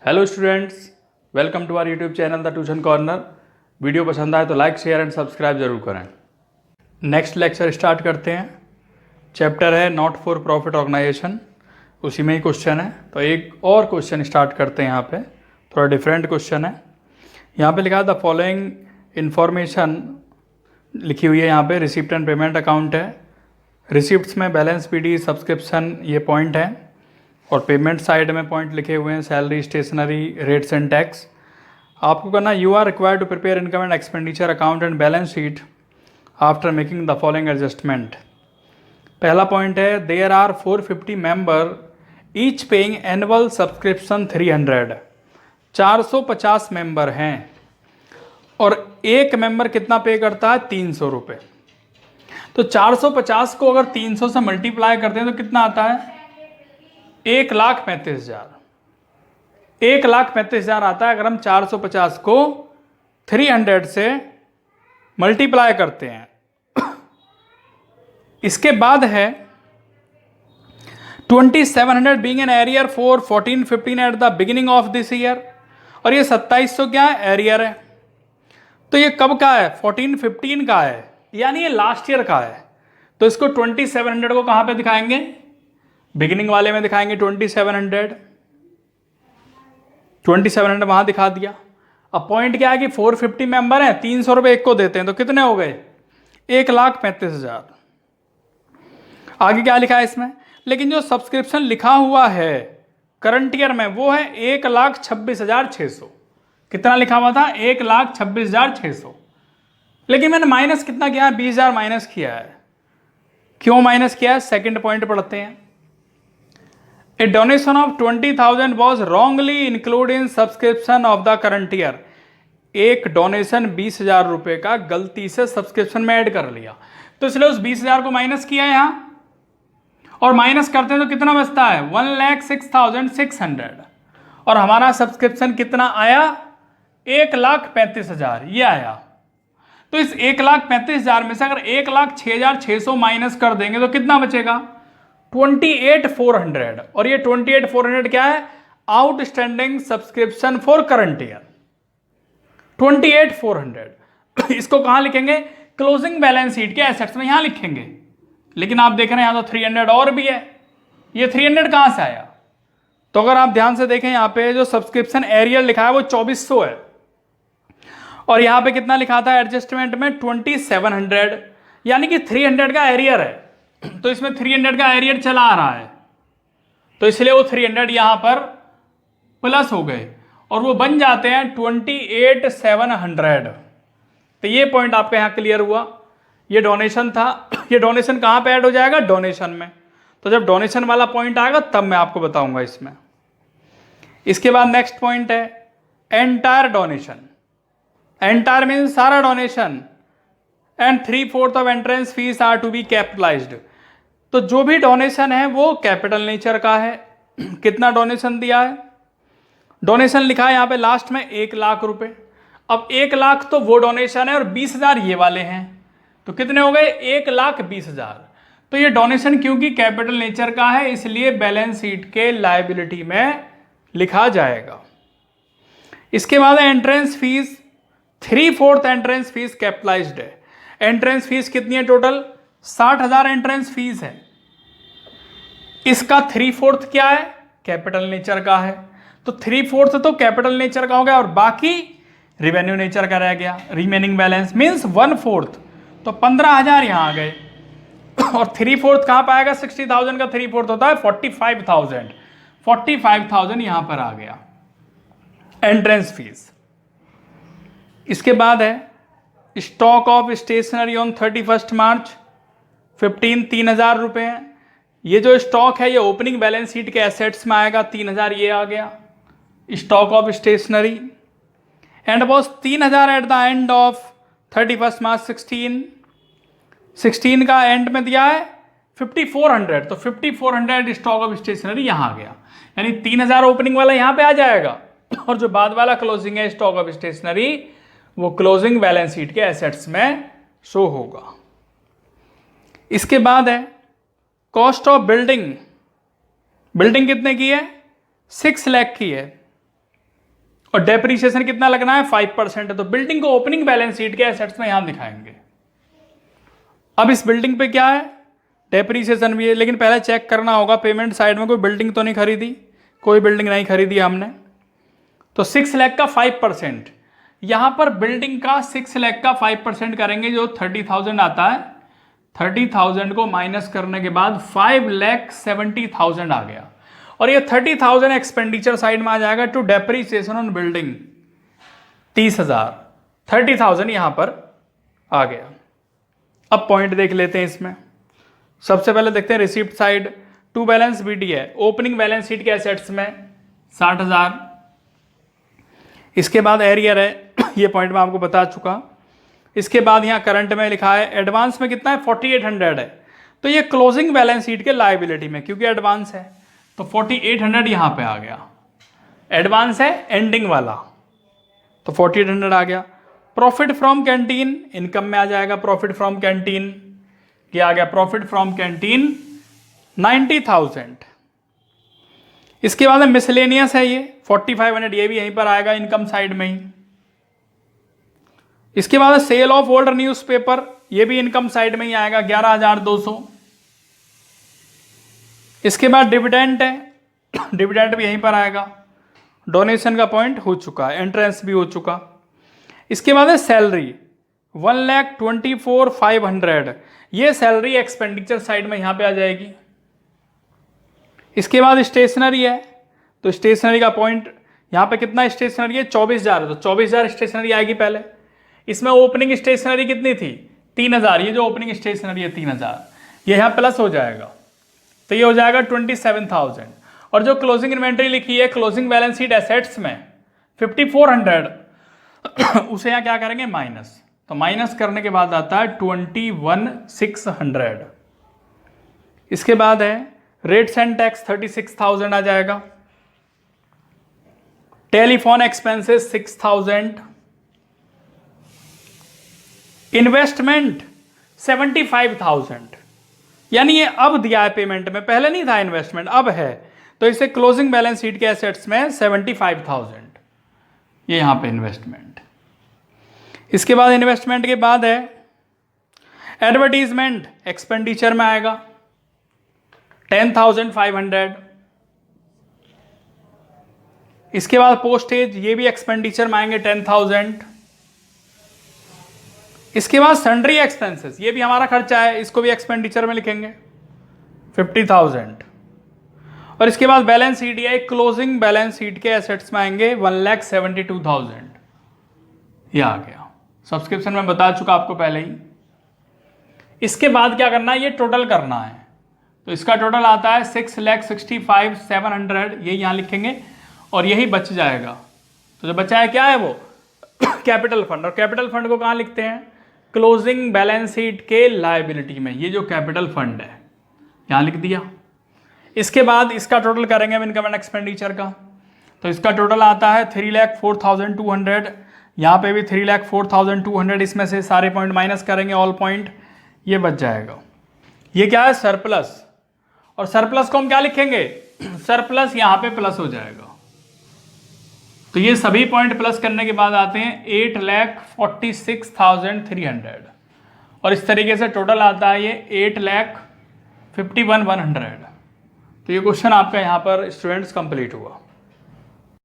Hello students, welcome to our YouTube channel the tuition corner. Video पसंद आए तो like share and subscribe जरूर करें। नेक्स्ट लेक्चर स्टार्ट करते हैं। चैप्टर है नॉट फॉर प्रॉफिट ऑर्गेनाइजेशन, उसी में ही क्वेश्चन है। तो एक और क्वेश्चन स्टार्ट करते हैं। यहाँ पे थोड़ा डिफरेंट क्वेश्चन है। यहाँ पे लिखा है द फॉलोइंग इन्फॉर्मेशन लिखी हुई है। यहाँ पे रिसिप्ट एंड पेमेंट अकाउंट है। रिसिप्ट्स में बैलेंस, पीडी, सब्सक्रिप्शन ये पॉइंट है, और पेमेंट साइड में पॉइंट लिखे हुए हैं salary, stationery, rates and tax. आपको करना you are required to prepare income and expenditure account and balance sheet after making the following adjustment. पहला पॉइंट है there are 450 member each paying annual subscription 300। 450 member हैं और एक member कितना पे करता है? 300 रुपये। तो 450 को अगर 300 से मल्टीप्लाई करते हैं तो कितना आता है? 1,35,000। 1,35,000 आता है अगर हम 450 को 300 से मल्टीप्लाई करते हैं। इसके बाद है 2700 being an arrear for 14-15 at the beginning of this year, और ये 2700 क्या है? एरियर है। तो ये कब का है? 14-15 का है, यानी ये लास्ट ईयर का है। तो इसको 2700 को कहां पे दिखाएंगे? बिगिनिंग वाले में दिखाएंगे 2700 वहां दिखा दिया। अब पॉइंट क्या है कि 450 मेंबर हैं, 300 रुपये एक को देते हैं, तो कितने हो गए? 1,35,000। आगे क्या लिखा है इसमें? लेकिन जो सब्सक्रिप्शन लिखा हुआ है करंट ईयर में वो है 1,26,600। कितना लिखा हुआ था? 1,26,600। लेकिन मैंने माइनस कितना किया है? 20,000 माइनस किया है। क्यों माइनस किया है? सेकंड पॉइंट पढ़ते हैं। A donation of 20,000 was wrongly included in subscription of the current year। एक डोनेशन 20,000 रुपये का गलती से सब्सक्रिप्शन में ऐड कर लिया, तो इसलिए उस 20,000 को माइनस किया यहां, और माइनस करते हैं तो कितना बचता है? 1,06,600। और हमारा सब्सक्रिप्शन कितना आया? 1,35,000 ये आया। तो इस 1,35,000 में से अगर 1,06,600 माइनस कर देंगे तो कितना बचेगा? 28,400। और ये 28,400 क्या है? Outstanding subscription for current year 28,400। इसको कहां लिखेंगे? क्लोजिंग बैलेंस शीट के एसेट्स में यहां लिखेंगे। लेकिन आप देख रहे हैं यहां तो 300 और भी है, ये 300 कहां से आया? तो अगर आप ध्यान से देखें यहां पे जो सब्सक्रिप्शन एरियर लिखा है वो 2400 है, और यहां पे कितना लिखा था एडजस्टमेंट में? 2700, यानी कि 300 का एरियर है। तो इसमें 300 का एरियर चला आ रहा है, तो इसलिए वो 300 यहां पर प्लस हो गए और वो बन जाते हैं 28,700। तो ये पॉइंट आपके यहां क्लियर हुआ। ये डोनेशन था। ये डोनेशन कहां पे ऐड हो जाएगा? डोनेशन में। तो जब डोनेशन वाला पॉइंट आएगा तब मैं आपको बताऊंगा इसमें। इसके बाद नेक्स्ट पॉइंट है एंटायर डोनेशन। एंटायर मीन्स सारा donation, and 3/4 of entrance fees are to be capitalised. तो जो भी डोनेशन है वो कैपिटल नेचर का है। कितना डोनेशन दिया है? डोनेशन लिखा है यहां पे लास्ट में 1,00,000 रुपए। अब 1,00,000 तो वो डोनेशन है और 20,000 ये वाले हैं, तो कितने हो गए? 1,20,000। तो ये डोनेशन क्योंकि कैपिटल नेचर का है इसलिए बैलेंस शीट के लायबिलिटी में लिखा जाएगा। इसके बाद entrance fees, 3/4 entrance fees capitalised है। एंट्रेंस फीस कितनी है? टोटल 60,000 एंट्रेंस फीस है। इसका 3/4 क्या है? कैपिटल नेचर का है। तो 3/4 तो कैपिटल नेचर का हो गया और बाकी रिवेन्यू नेचर का रह गया। रिमेनिंग बैलेंस मीन्स 1/4, तो 15,000 यहां आ गए। और 3/4 कहां पाएगा? 60,000 का 3/4 होता है 45,000। 45,000 यहां पर आ गया एंट्रेंस फीस। इसके बाद है stock of stationery on 31 March 15, 3,000 रुपए है। ये जो स्टॉक है ये ओपनिंग बैलेंस शीट के एसेट्स में आएगा। 3,000 ये आ गया स्टॉक ऑफ स्टेशनरी, एंड बॉस 3,000 at the end of 31 March 16 का एंड में दिया है 5,400। तो 5,400 स्टॉक ऑफ स्टेशनरी यहां आ गया, यानी 3,000 ओपनिंग वाला यहां पे आ जाएगा, और जो बाद वाला क्लोजिंग है स्टॉक ऑफ स्टेशनरी वो क्लोजिंग बैलेंस शीट के एसेट्स में शो होगा। इसके बाद है कॉस्ट ऑफ बिल्डिंग। बिल्डिंग कितने की है? 6 लाख की है। और डेप्रीशिएशन कितना लगना है 5% है। तो बिल्डिंग को ओपनिंग बैलेंस शीट के एसेट्स में यहां दिखाएंगे। अब इस बिल्डिंग पे क्या है, डेप्रीशिएशन भी है, लेकिन पहले चेक करना होगा पेमेंट साइड में कोई बिल्डिंग तो नहीं खरीदी, कोई बिल्डिंग नहीं खरीदी हमने। तो 6 लाख का 5%, यहां पर बिल्डिंग का 6 लाख का 5% करेंगे जो 30,000 आता है। 30,000 को माइनस करने के बाद 5,70,000 आ गया, और ये 30,000 एक्सपेंडिचर साइड में आ जाएगा टू डेप्रीसिएशन ऑन बिल्डिंग 30,000। 30,000 यहां पर आ गया। अब पॉइंट देख लेते हैं इसमें। सबसे पहले देखते हैं receipt side, to balance BD है, ओपनिंग बैलेंस शीट के एसेट्स में 60,000। इसके बाद एरियर है, ये पॉइंट मैं आपको बता चुका। इसके बाद यहाँ करंट में लिखा है, एडवांस में कितना है 4800 है, तो ये क्लोजिंग बैलेंस शीट के लायबिलिटी में, क्योंकि एडवांस है तो 4800 यहाँ पे आ गया। एडवांस है एंडिंग वाला, तो 4800 आ गया। प्रॉफिट फ्रॉम कैंटीन इनकम में आ जाएगा। प्रॉफिट फ्रॉम कैंटीन ये आ गया, प्रॉफिट फ्रॉम कैंटीन 90,000। इसके बाद मिसलेनियस है ये 4500, ये भी यहीं पर आएगा इनकम साइड में ही। इसके बाद सेल ऑफ ओल्ड न्यूज़पेपर, ये भी इनकम साइड में ही आएगा 11,200। इसके बाद डिविडेंड है, डिविडेंड भी यहीं पर आएगा। डोनेशन का पॉइंट हो चुका है, एंट्रेंस भी हो चुका। इसके बाद है सैलरी 1,24,500, ये सैलरी एक्सपेंडिचर साइड में यहां पे आ जाएगी। इसके बाद स्टेशनरी है, तो स्टेशनरी का पॉइंट यहां पे कितना स्टेशनरी है 24,000 है, तो 24,000 स्टेशनरी आएगी पहले। इसमें ओपनिंग स्टेशनरी कितनी थी 3,000, ये जो ओपनिंग स्टेशनरी है 3,000, ये यहां प्लस हो जाएगा, तो ये हो जाएगा 27,000। और जो क्लोजिंग इन्वेंट्री लिखी है क्लोजिंग बैलेंस शीट एसेट्स में 5,400, उसे यहाँ क्या करेंगे माइनस, तो माइनस करने के बाद आता है 21,600। इसके बाद है रेट्स एंड टैक्स 36,000 आ जाएगा। Telephone expenses 6,000। इन्वेस्टमेंट 75,000, यानी ये अब दिया है पेमेंट में, पहले नहीं था इन्वेस्टमेंट, अब है, तो इसे क्लोजिंग बैलेंस शीट के एसेट्स में 75,000, ये यहां पे इन्वेस्टमेंट। इसके बाद इन्वेस्टमेंट के बाद है एडवर्टीजमेंट, एक्सपेंडिचर में आएगा 10,500। इसके बाद पोस्टेज, ये भी एक्सपेंडिचर में आएंगे 10,000। इसके बाद सन्ड्री एक्सपेंसेस, ये भी हमारा खर्चा है, इसको भी एक्सपेंडिचर में लिखेंगे 50,000। और इसके बाद बैलेंस शीट है, क्लोजिंग बैलेंस शीट के एसेट्स में आएंगे 1,72,000, ये आ गया। सब्सक्रिप्शन में बता चुका आपको पहले ही। इसके बाद क्या करना है, ये टोटल करना है, तो इसका टोटल आता है 6,65,700, ये यहाँ लिखेंगे और यही बच जाएगा। तो जो बचा है क्या है वो कैपिटल फंड, और कैपिटल फंड को कहाँ लिखते हैं क्लोजिंग बैलेंस शीट के लायबिलिटी में, ये जो कैपिटल फंड है यहाँ लिख दिया। इसके बाद इसका टोटल करेंगे हम इनकम एंड एक्सपेंडिचर का, तो इसका टोटल आता है 3,04,200, यहाँ पे भी 3,04,200, इसमें से सारे पॉइंट माइनस करेंगे ऑल पॉइंट, ये बच जाएगा। ये क्या है सरप्लस, और सरप्लस को हम क्या लिखेंगे सरप्लस यहाँ पे प्लस हो जाएगा। तो ये सभी पॉइंट प्लस करने के बाद आते हैं 8,46,300, और इस तरीके से टोटल आता है ये 8,51,100। तो ये क्वेश्चन आपका यहाँ पर स्टूडेंट्स कंप्लीट हुआ।